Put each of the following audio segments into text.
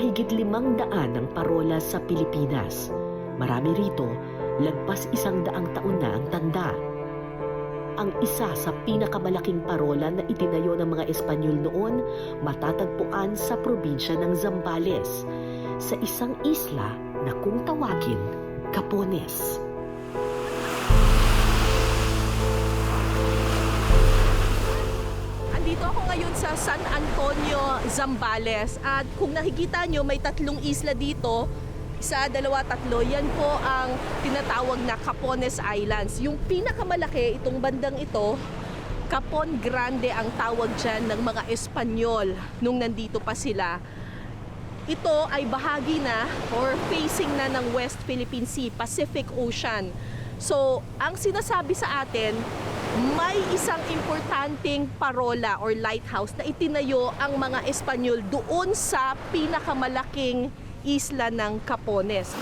mahigit 500 ng parola sa Pilipinas. Marami rito, lagpas 100 taon na ang tanda. Ang isa sa pinakamalaking parola na itinayo ng mga Espanyol noon, matatagpuan sa probinsya ng Zambales, sa isang isla na kung tawagin, Capones. Andito ako ngayon sa San Antonio, Zambales, at kung nakikita nyo, may 3 isla dito. Isa, dalawa, tatlo. Yan po ang tinatawag na Capones Islands. Yung pinakamalaki, itong bandang ito, Capon Grande ang tawag dyan ng mga Espanyol nung nandito pa sila. Ito ay bahagi na or facing na ng West Philippine Sea, Pacific Ocean. So, ang sinasabi sa atin, may isang importanteng parola or lighthouse na itinayo ang mga Espanyol doon sa pinakamalaking isla ng Capones.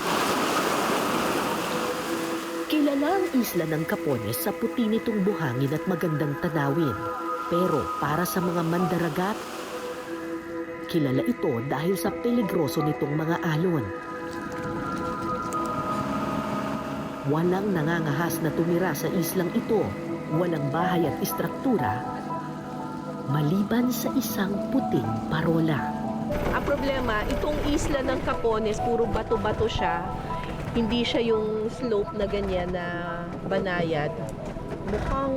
Kilala ang isla ng Capones sa puti nitong buhangin at magandang tanawin. Pero para sa mga mandaragat, kilala ito dahil sa peligroso nitong mga alon. Walang nangangahas na tumira sa islang ito, walang bahay at istruktura, maliban sa isang puting parola. Ang problema, itong isla ng Capones, puro bato-bato siya. Hindi siya yung slope na ganyan na banayad. Mukhang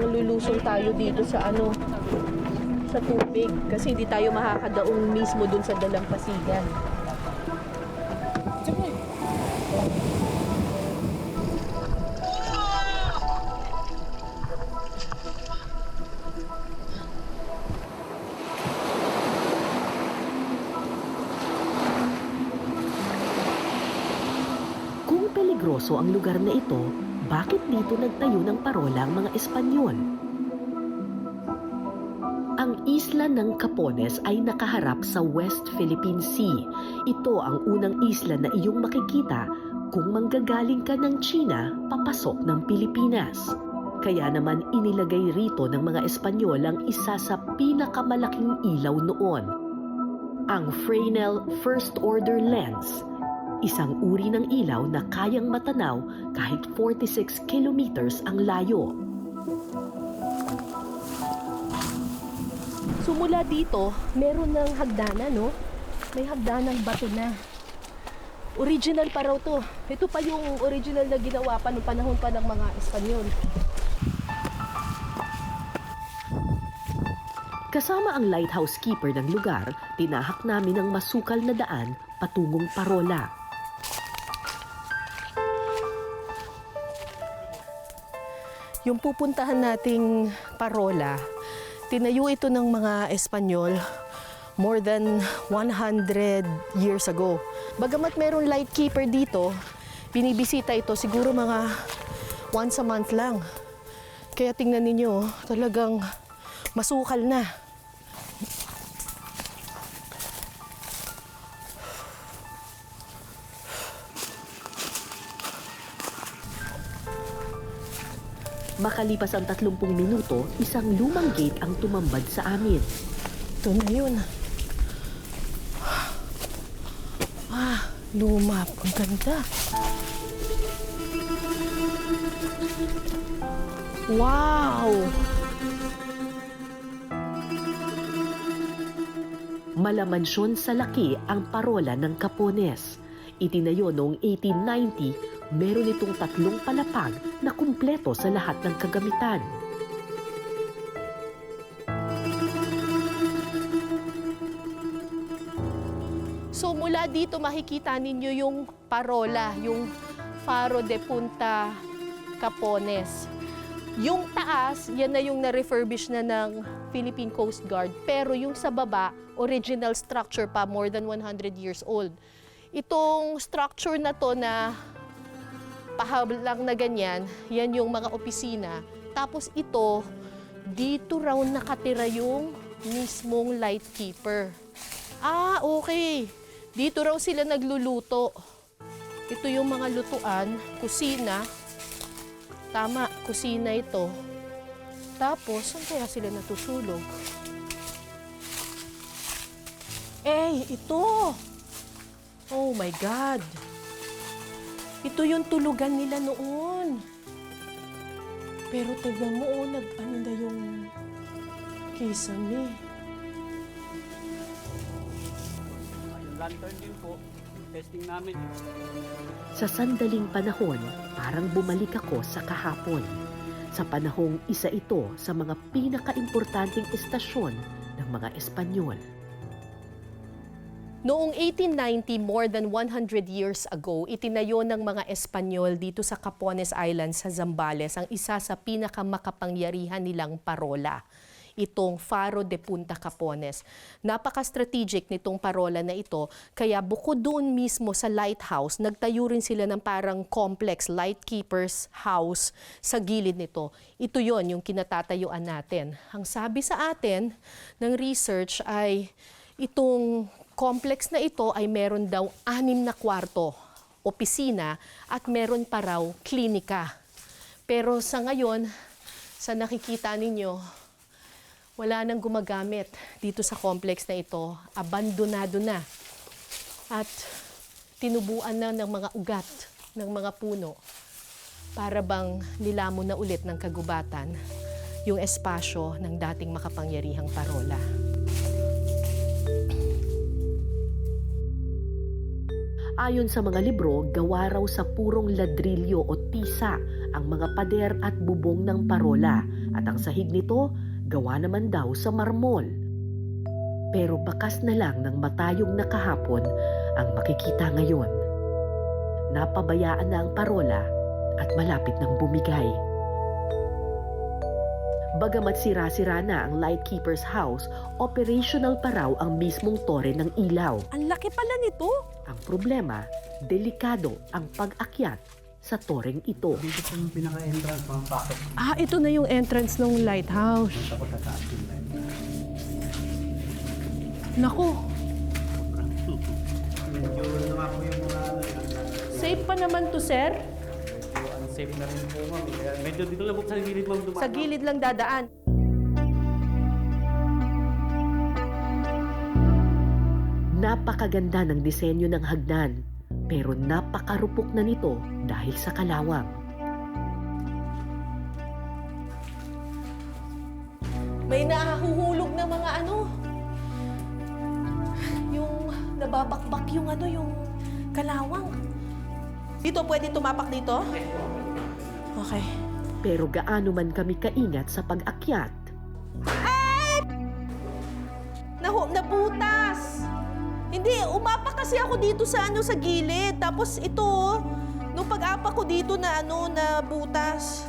lulusong tayo dito sa sa tubig kasi hindi tayo makakadaong mismo dun sa dalampasigan. Peligroso ang lugar na ito, bakit dito nagtayo ng parola ang mga Espanyol? Ang isla ng Capones ay nakaharap sa West Philippine Sea. Ito ang unang isla na iyong makikita kung manggagaling ka ng China papasok ng Pilipinas. Kaya naman inilagay rito ng mga Espanyol ang isa sa pinakamalaking ilaw noon, ang Fresnel First Order Lens. Isang uri ng ilaw na kayang matanaw kahit 46 kilometers ang layo. So mula dito, meron ng hagdanan, no? May hagdanang bato na. Original pa raw to. Ito pa yung original na ginawa pa noong panahon pa ng mga Espanyol. Kasama ang lighthouse keeper ng lugar, tinahak namin ang masukal na daan patungong parola. Yung pupuntahan nating parola, tinayo ito ng mga Espanyol more than 100 years ago. Bagamat meron light keeper dito, binibisita ito siguro mga once a month lang. Kaya tingnan ninyo, talagang masukal na. Makalipas ang 30 minuto, isang lumang gate ang tumambad sa amin. Ito na yun. Luma. Ang ganda. Wow! Malamansyon sa laki ang parola ng Capones. Itinayo noong 1890, meron itong 3 palapag na kumpleto sa lahat ng kagamitan. So mula dito makikita ninyo yung parola, yung Faro de Punta Capones. Yung taas, yan na yung na-refurbish na ng Philippine Coast Guard. Pero yung sa baba, original structure pa, more than 100 years old. Itong structure na to na pahablang na ganyan, yan yung mga opisina. Tapos ito, dito raw nakatira yung mismong light keeper. Okay. Dito raw sila nagluluto. Ito yung mga lutuan, kusina. Tama, kusina ito. Tapos, saan kaya sila natutulog? Ito! Oh my God! Ito yung tulugan nila noon. Pero tignan mo, ano na yung kisame. Yung lantern din po, testing namin. Sa sandaling panahon, parang bumalik ako sa kahapon. Sa panahong isa ito sa mga pinakaimportanteng estasyon ng mga Espanyol. Noong 1890, more than 100 years ago, itinayo ng mga Espanyol dito sa Capones Islands sa Zambales ang isa sa pinakamakapangyarihan nilang parola, itong Faro de Punta Capones. Napaka-strategic nitong parola na ito, kaya bukod doon mismo sa lighthouse, nagtayo rin sila ng parang complex lightkeeper's house sa gilid nito. Ito yon yung kinatatayuan natin. Ang sabi sa atin ng research ay itong complex na ito ay meron daw 6 na kwarto, opisina, at meron pa raw klinika. Pero sa ngayon, sa nakikita ninyo, wala nang gumagamit dito sa complex na ito. Abandonado na. At tinubuan na ng mga ugat ng mga puno para bang nilamon na ulit ng kagubatan yung espasyo ng dating makapangyarihang parola. Ayon sa mga libro, gawa raw sa purong ladrilyo o tisa ang mga pader at bubong ng parola at ang sahig nito gawa naman daw sa marmol. Pero bakas na lang ng matayog na kahapon ang makikita ngayon. Napabayaan na ang parola at malapit ng bumigay. Bagamat sira-sira na ang lightkeeper's house, operational pa raw ang mismong tore ng ilaw. Ang laki pala nito! Ang problema, delikado ang pag-akyat sa toreng ito. Dito po yung pinaka-entrance ng packet. Ah, ito na yung entrance ng lighthouse. Tapos tataas yung line. Naku, Medyo ano nga po yung mga safe pa naman to, sir. medyo unsafe na rin po ma'am. Kaya medyo dito lang po sa gilid ma'am dumaan. Sa gilid lang dadaan. Napakaganda ng disenyo ng hagdan, pero napakarupok na nito dahil sa kalawang. May nahuhulog na mga yung nababakbak yung kalawang. Dito, pwede tumapak dito? Okay. Pero gaano man kami kaingat sa pag-akyat, Nabutas! Hindi, umapak kasi ako dito sa sa gilid. Tapos ito, nung pag-apak ko dito na butas.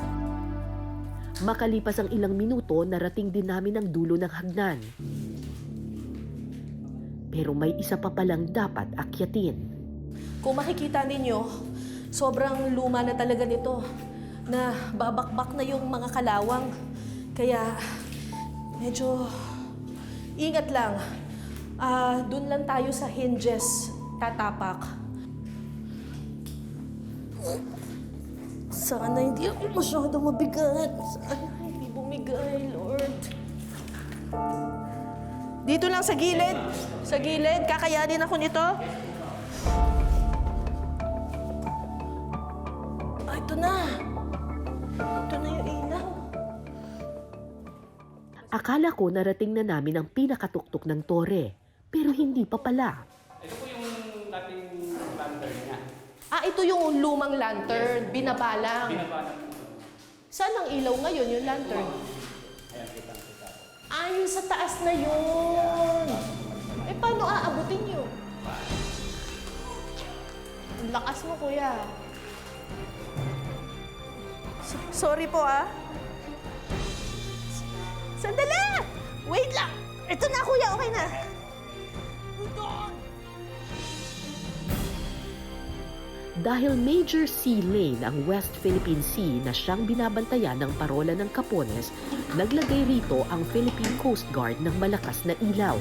makalipas ang ilang minuto, narating din namin ang dulo ng hagdan. Pero may isa pa palang dapat akyatin. Kung makikita ninyo, sobrang luma na talaga nito. Na babakbak na yung mga kalawang. Kaya, medyo ingat lang. Doon lang tayo sa hinges tatapak. Sana hindi ako masyado mabigat. Sana hindi bumigay, Lord. Dito lang sa gilid. Sa gilid. Kakayanin ako nito. Ito na. Ito na yung ilaw. Akala ko narating na namin ang pinakatuktok ng tore, pero hindi pa pala. Ito po yung dating lantern niya. Ito yung lumang lantern. Binabalang. Binabalang. Saan ang ilaw ngayon, yung lantern? Ayan, kita. Yung sa taas na yun. Paano aabutin yun? Ang lakas mo, kuya. Sorry po, Sandali! Wait lang! Ito na, kuya. Okay na. Dahil Major Sea Lane ang West Philippine Sea na siyang binabantayan ng parola ng Capones, naglagay rito ang Philippine Coast Guard ng malakas na ilaw.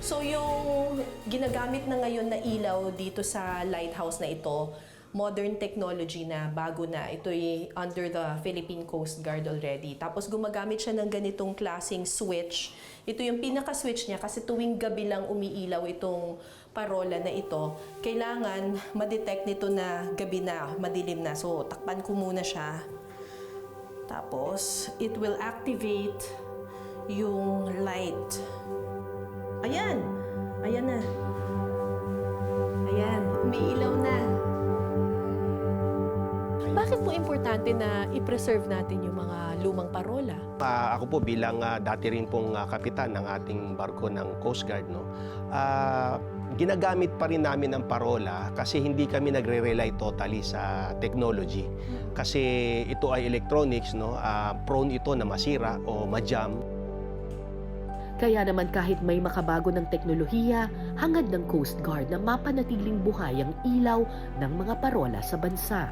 So yung ginagamit na ngayon na ilaw dito sa lighthouse na ito modern technology na bago na. Ito'y under the Philippine Coast Guard already. Tapos gumagamit siya ng ganitong klaseng switch. Ito yung pinaka-switch niya kasi tuwing gabi lang umiilaw itong parola na ito. Kailangan ma-detect nito na gabi na, madilim na. So, takpan ko muna siya. Tapos, it will activate yung light. Ayan! Ayan na. Ayan, umiilaw na. Bakit po importante na i-preserve natin yung mga lumang parola? Ako po bilang dati rin pong kapitan ng ating barko ng Coast Guard, no, ginagamit pa rin namin ang parola kasi hindi kami nagre-rely totally sa technology. Kasi ito ay electronics, no, prone ito na masira o ma-jam. Kaya naman kahit may makabago ng teknolohiya, hangad ng Coast Guard na mapanatiling buhay ang ilaw ng mga parola sa bansa.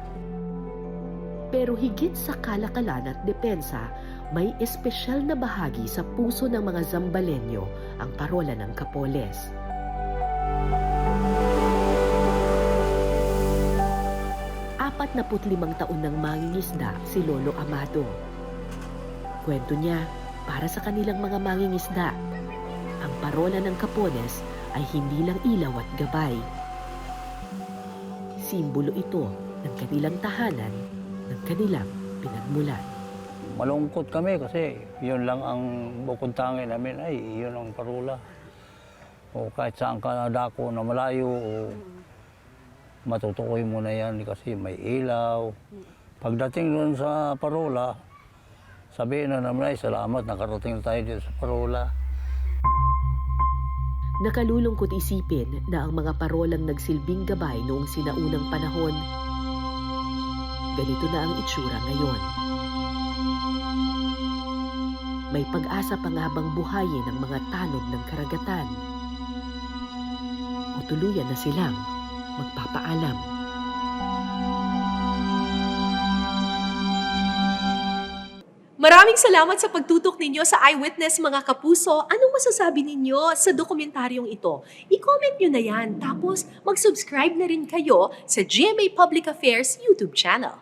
Pero higit sa kalakalan at depensa, may espesyal na bahagi sa puso ng mga Zambalenyo ang parola ng Capoles. Apat na 45 taon ng mangingisda si Lolo Amado. Kwento niya, para sa kanilang mga mangingisda, ang parola ng Capoles ay hindi lang ilaw at gabay. Simbolo ito ng kanilang tahanan, ng kanilang pinagmulan. Malungkot kami kasi yun lang ang bukod tangi namin ay yun ang parola. O kahit saan ka nadako na malayo o matutukoy mo na yan kasi may ilaw. Pagdating doon sa parola, sabihin na naman ay salamat nakarating tayo dito sa parola. Nakalulungkot isipin na ang mga parolang nagsilbing gabay noong sinaunang panahon, ganito na ang itsura ngayon. May pag-asa pa nga bang buhayin ang mga tanod ng karagatan? O tuluyan na silang magpapaalam? Maraming salamat sa pagtutok ninyo sa Eyewitness mga kapuso. Anong masasabi ninyo sa dokumentaryong ito? I-comment nyo na yan. Tapos mag-subscribe na rin kayo sa GMA Public Affairs YouTube channel.